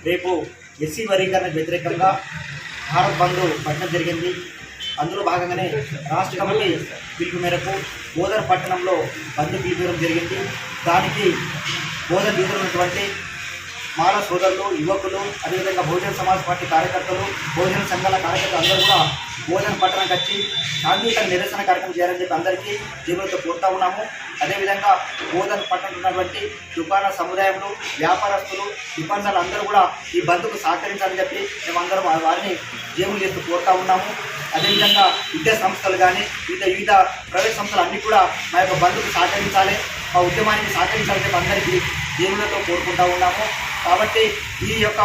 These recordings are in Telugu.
రేపు ఎస్సీ వర్గీకరణకు వ్యతిరేకంగా భారత్ బంద్ పట్టణం జరిగింది. అందులో భాగంగానే రాష్ట్ర కమిటీ పిలుపు మేరకు బోధన పట్టణంలో బంద్ పిలుపుకోవడం జరిగింది. దానికి బోధన ఉన్నటువంటి మాల సోదరులు, యువకులు, అదేవిధంగా బహుజన సమాజ్ పార్టీ కార్యకర్తలు, బహుజన సంఘాల కార్యకర్తలు అందరూ కూడా బోధన పట్టణానికి వచ్చి శాంతియుత నిరసన కార్యక్రమం చేయాలని చెప్పి అందరికీ జీవులతో కోరుతా ఉన్నాము. అదేవిధంగా బోధన పట్టణంలో ఉన్నటువంటి దుకాణ సముదాయంలో వ్యాపారస్తులు, దుకాణాలు అందరూ కూడా ఈ బంద్కు సహకరించాలని చెప్పి మేమందరం వారిని జీవులు చేస్తూ కోరుతా ఉన్నాము. అదేవిధంగా విద్యా సంస్థలు కానీ వివిధ ప్రైవేట్ సంస్థలు అన్నీ కూడా మా యొక్క బంద్కు సహకరించాలి, మా ఉద్యమానికి సహకరించాలని చెప్పి అందరికీ జీవులతో కోరుకుంటా ఉన్నాము. కాబట్టి ఈ యొక్క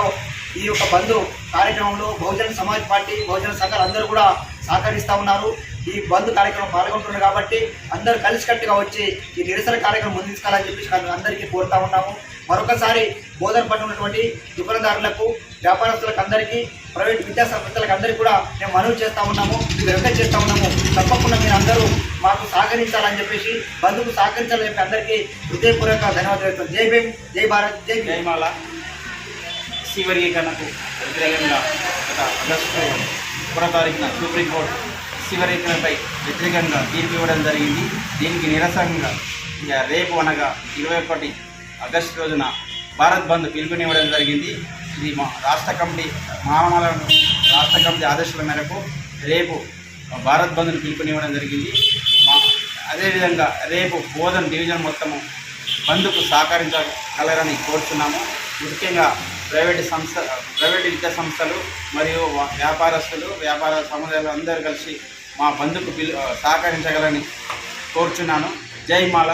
బంద్ కార్యక్రమంలో బహుజన సమాజ్ పార్టీ, బహుజన సంఘాలు అందరూ కూడా సహకరిస్తూ ఉన్నారు. ఈ బంద్ కార్యక్రమం పాల్గొంటున్నారు కాబట్టి అందరూ కలిసికట్టుగా వచ్చి ఈ నిరసన కార్యక్రమం ముందు తీసుకోవాలని చెప్పి అందరికీ కోరుతా ఉన్నాము. మరొకసారి బోధన పట్ల ఉన్నటువంటి దుకాణదారులకు, వ్యాపారస్తులకు అందరికీ, ప్రైవేట్ విద్యా సంస్థలకు అందరికీ కూడా మేము మనవి చేస్తూ ఉన్నాము, రిక్వెస్ట్ చేస్తూ ఉన్నాము. తప్పకుండా మీరు అందరూ మాకు సహకరించాలని చెప్పేసి, బంధుకు సహకరించాలని చెప్పి అందరికీ హృదయపూర్వక ధన్యవాదాలు. జై భీమ్, జై భారత్, జై జయమాల. ఎస్సీ వర్గీకరణకు వ్యతిరేకంగా గత ఆగస్టు 1వ తారీఖున సుప్రీంకోర్టు ఎస్సీ వర్గీకరణపై వ్యతిరేకంగా తీర్పు ఇవ్వడం జరిగింది. దీనికి నిరసనగా రేపు అనగా 21 ఆగస్టు రోజున భారత్ బంద్ పిలుపునివ్వడం జరిగింది. ఇది మా రాష్ట్ర కమిటీ ఆదేశాల మేరకు రేపు భారత్ బంద్ను పిలుపునివ్వడం జరిగింది. అదేవిధంగా రేపు బోధన డివిజన్ మొత్తము బంద్కు సహకరించగలరని కోరుతున్నాము. ముఖ్యంగా ప్రైవేట్ విద్యా సంస్థలు మరియు వ్యాపారస్తులు, వ్యాపార సముదాయాలు అందరూ కలిసి మా బంద్కు సహకరించగలని కోరుచున్నాను. జై మాల.